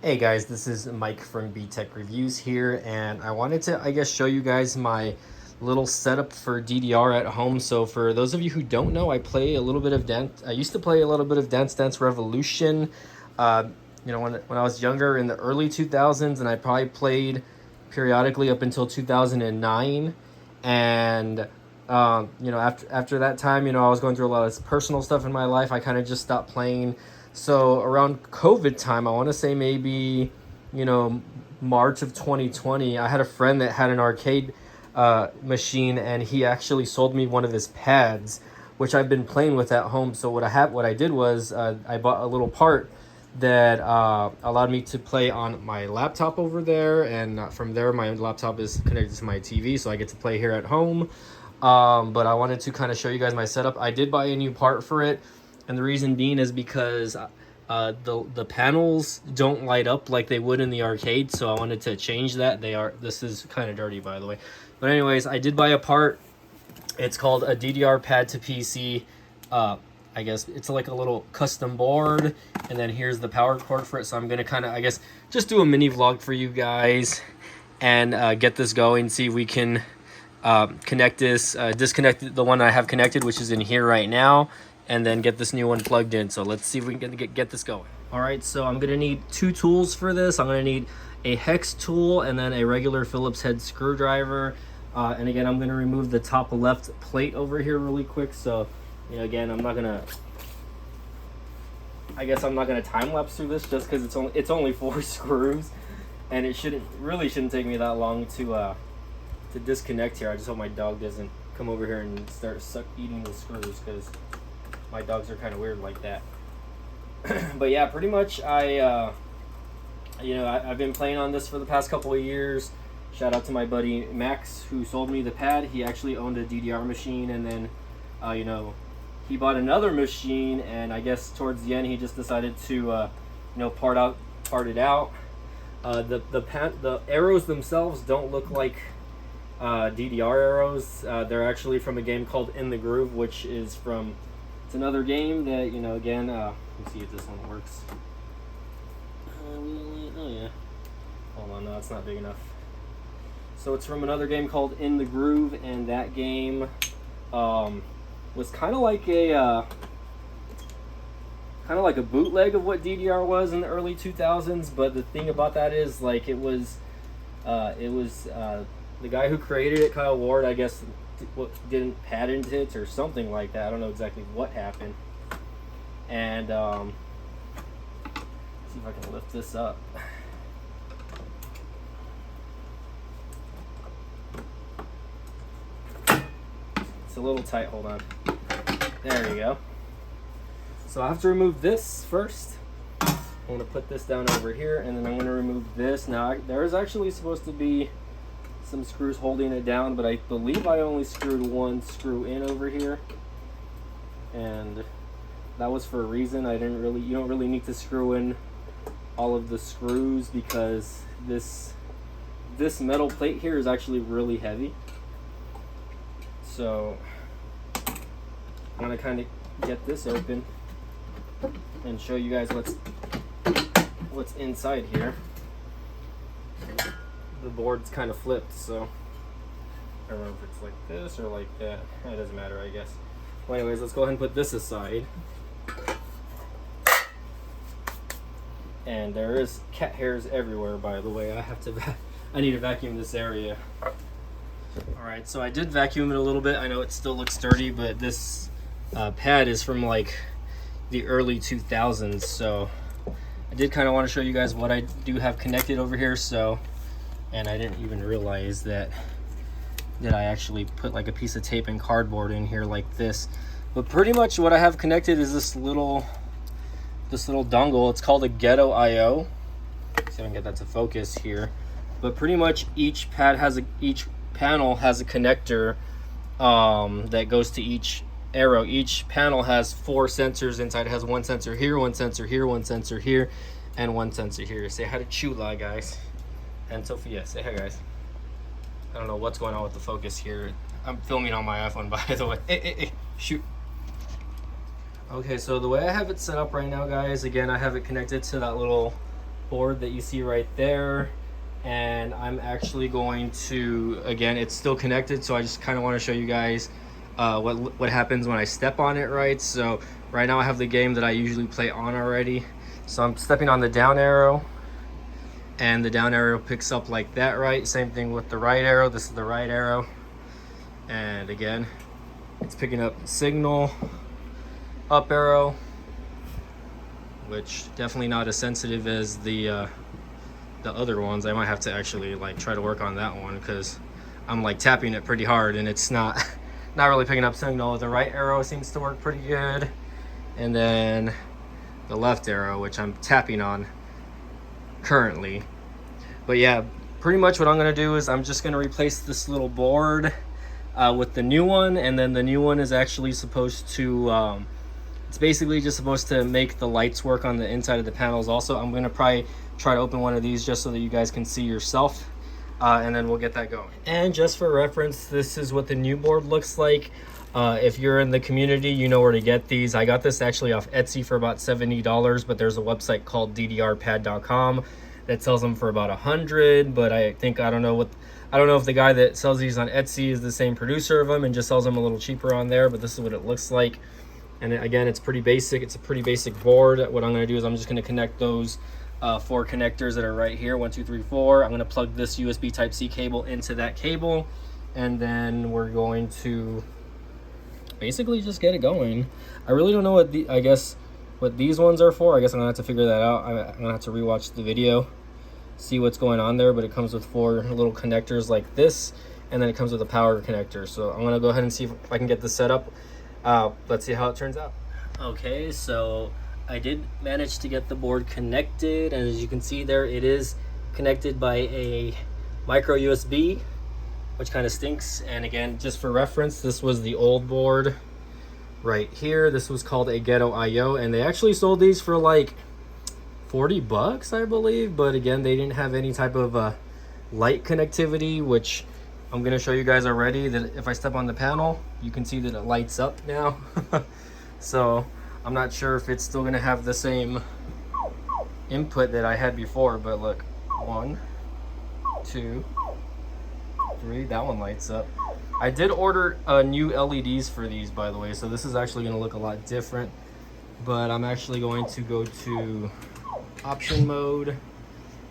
Hey guys, this is Mike from B Tech Reviews here, and I wanted to, show you guys my little setup for DDR at home. So for those of you who don't know, I play a little bit of dance. I used to play a little bit of Dance Dance Revolution, uh, when I was younger in the early 2000s, and I probably played periodically up until 2009. And after that time, I was going through a lot of personal stuff in my life. I kind of just stopped playing. So around COVID time, I want to say maybe, March of 2020, I had a friend that had an arcade machine, and he actually sold me one of his pads, which I've been playing with at home. So what I did was I bought a little part that allowed me to play on my laptop over there, and from there my laptop is connected to my TV, so I get to play here at home. But I wanted to kind of show you guys my setup. I did buy a new part for it, and the reason being is because the panels don't light up like they would in the arcade, so I wanted to change that. This is kind of dirty, by the way. But anyways, I did buy a part. It's called a DDR Pad to PC. I guess it's like a little custom board, and then here's the power cord for it. So I'm gonna kind of, just do a mini vlog for you guys and get this going. See if we can connect this, disconnect the one I have connected, which is in here right now, and then get this new one plugged in. So let's see if we can get this going. All right, so I'm gonna need two tools for this. I'm gonna need a hex tool and then a regular Phillips head screwdriver. And again, I'm gonna remove the top left plate over here really quick. So again, I'm not gonna time lapse through this just because it's only 4 screws, and it shouldn't take me that long to disconnect here. I just hope my dog doesn't come over here and start eating the screws, because my dogs are kind of weird like that. But yeah, pretty much I've been playing on this for the past couple of years. Shout out to my buddy Max, who sold me the pad. He actually owned a DDR machine, and then he bought another machine, and I guess towards the end he just decided to part it out. The arrows themselves don't look like DDR arrows. They're actually from a game called In the Groove, which is it's another game that, again, let me see if this one works. Oh yeah. Hold on, no, it's not big enough. So it's from another game called In the Groove, and that game was kind of like a bootleg of what DDR was in the early 2000s. But the thing about that is, it was the guy who created it, Kyle Ward, I guess, didn't patent it or something like that. I don't know exactly what happened. And see if I can lift this up. It's a little tight, hold on. There you go. So I have to remove this first. I'm going to put this down over here, and then I'm going to remove this. Now, there is actually supposed to be some screws holding it down, but I believe I only screwed one screw in over here, and that was for a reason. You don't really need to screw in all of the screws, because this metal plate here is actually really heavy. So I'm gonna kind of get this open and show you guys what's inside here. The board's kind of flipped, so I don't know if it's like this or like that. It doesn't matter, I guess. Well, anyways, let's go ahead and put this aside. And there is cat hairs everywhere, by the way. I need to vacuum this area. Alright, so I did vacuum it a little bit. I know it still looks dirty, but this pad is from the early 2000s, so I did kind of want to show you guys what I do have connected over here. And I didn't even realize that I actually put a piece of tape and cardboard in here like this. But pretty much what I have connected is this little dongle. It's called a Ghetto IO. See if I can get that to focus here. But pretty much each panel has a connector that goes to each arrow. Each panel has 4 sensors inside. It has one sensor here, one sensor here, one sensor here, and one sensor here. Say hi to Chula, guys. And Sophia, say hi, guys. I don't know what's going on with the focus here. I'm filming on my iPhone, by the way. Hey, shoot. Okay, so the way I have it set up right now, guys, again, I have it connected to that little board that you see right there. And I'm actually going to, again, it's still connected, so I just kind of want to show you guys what happens when I step on it, right? So right now I have the game that I usually play on already. So I'm stepping on the down arrow, and the down arrow picks up like that, right? Same thing with the right arrow. This is the right arrow. And again, it's picking up signal, up arrow, which definitely not as sensitive as the other ones. I might have to actually like try to work on that one, because I'm like tapping it pretty hard and it's not really picking up signal. The right arrow seems to work pretty good, and then the left arrow, which I'm tapping on currently. But yeah, pretty much what I'm going to do is I'm just going to replace this little board with the new one, and then the new one is actually supposed to it's basically just supposed to make the lights work on the inside of the panels also. I'm going to probably try to open one of these just so that you guys can see yourself, and then we'll get that going. And just for reference, this is what the new board looks like. If you're in the community, you know where to get these. I got this actually off Etsy for about $70, but there's a website called DDRpad.com that sells them for about $100. But I don't know if the guy that sells these on Etsy is the same producer of them and just sells them a little cheaper on there. But this is what it looks like. And again, it's pretty basic. It's a pretty basic board. What I'm going to do is I'm just going to connect those 4 connectors that are right here, 1, 2, 3, 4. I'm going to plug this USB Type-C cable into that cable, and then we're going to basically just get it going. I really don't know what these ones are for. I guess I'm going to have to figure that out. I'm going to have to rewatch the video, see what's going on there. But it comes with 4 little connectors like this, and then it comes with a power connector. So I'm going to go ahead and see if I can get this set up. Let's see how it turns out. Okay, so I did manage to get the board connected, and as you can see there, it is connected by a micro USB, which kind of stinks. And again, just for reference, this was the old board right here. This was called a Ghetto IO, and they actually sold these for like $40, I believe. But again, they didn't have any type of light connectivity, which I'm going to show you guys already, that if I step on the panel, you can see that it lights up now. So I'm not sure if it's still going to have the same input that I had before, but look, 1, 2, 3, that one lights up. I did order new LEDs for these, by the way, so this is actually going to look a lot different. But I'm actually going to go to option mode,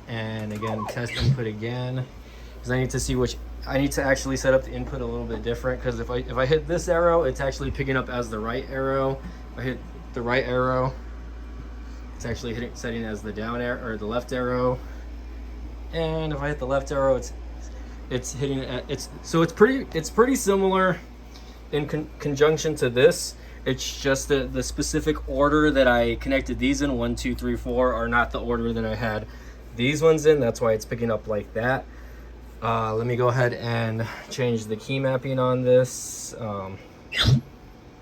and again, test input again, because I need to see I need to actually set up the input a little bit different, because if I hit this arrow, it's actually picking up as the right arrow. If I hit the right arrow, it's actually setting as the down arrow or the left arrow. And if I hit the left arrow, it's hitting it's pretty similar in conjunction to this. It's just the specific order that I connected these in, 1, 2, 3, 4, are not the order that I had these ones in. That's why it's picking up like that. Let me go ahead and change the key mapping on this, and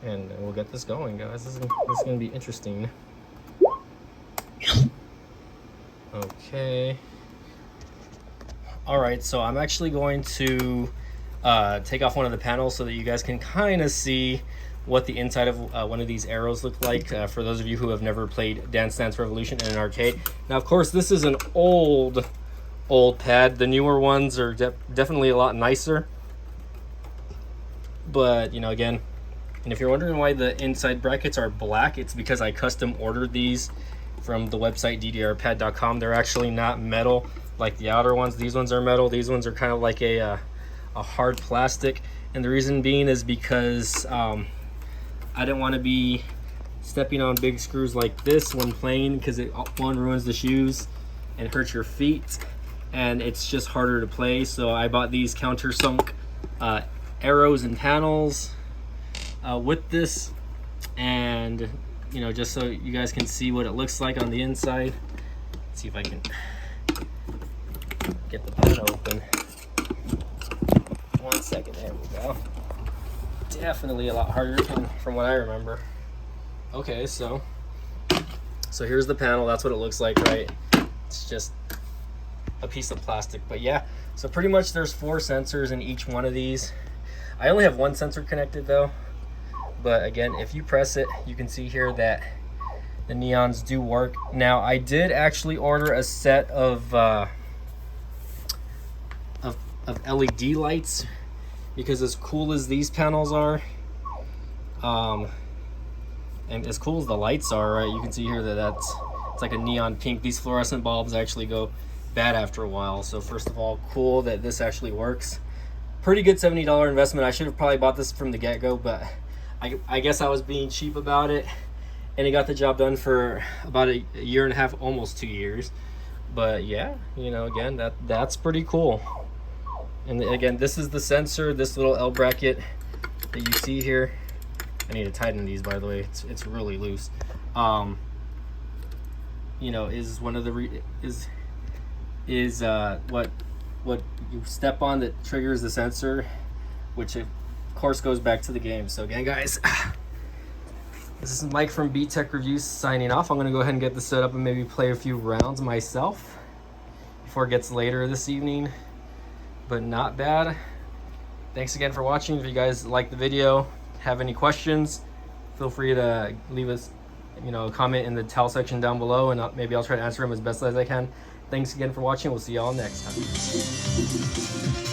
we'll get this going, guys. This is going to be interesting. Okay. All right, so I'm actually going to take off one of the panels so that you guys can kind of see what the inside of one of these arrows look like, for those of you who have never played Dance Dance Revolution in an arcade. Now, of course, this is an old pad. The newer ones are definitely a lot nicer, but you know, again, and if you're wondering why the inside brackets are black, it's because I custom ordered these from the website ddrpad.com. They're actually not metal like the outer ones. These ones are metal. These ones are kind of like a hard plastic, and the reason being is because I didn't want to be stepping on big screws like this when playing, because it ruins the shoes and hurts your feet, and it's just harder to play. So I bought these countersunk arrows and panels with this, and you know, just so you guys can see what it looks like on the inside. Let's see if I can get the pan open. 1 second, there we go. Definitely a lot harder from what I remember. Okay, so here's the panel. That's what it looks like, right? It's just a piece of plastic. But yeah, so pretty much there's 4 sensors in each one of these. I only have 1 sensor connected though, but again, if you press it, you can see here that The neons do work. Now, I did actually order a set of LED lights, because as cool as these panels are, and as cool as the lights are, right, you can see here that it's like a neon pink. These fluorescent bulbs actually go bad after a while. So first of all, cool that this actually works. Pretty good $70 investment. I should have probably bought this from the get-go, but I guess I was being cheap about it, and it got the job done for about a year and a half, almost 2 years. But yeah, you know, again, that's pretty cool. And again, this is the sensor, this little L bracket that you see here. I need to tighten these, by the way. It's really loose. You know, is one of the what you step on that triggers the sensor, which of course goes back to the game. So again, guys, this is Mike from BTech Reviews signing off. I'm gonna go ahead and get this set up and maybe play a few rounds myself before it gets later this evening, but not bad. Thanks again for watching. If you guys like the video, have any questions, feel free to leave us, you know, a comment in the tell section down below, and maybe I'll try to answer them as best as I can. Thanks again for watching. We'll see y'all next time.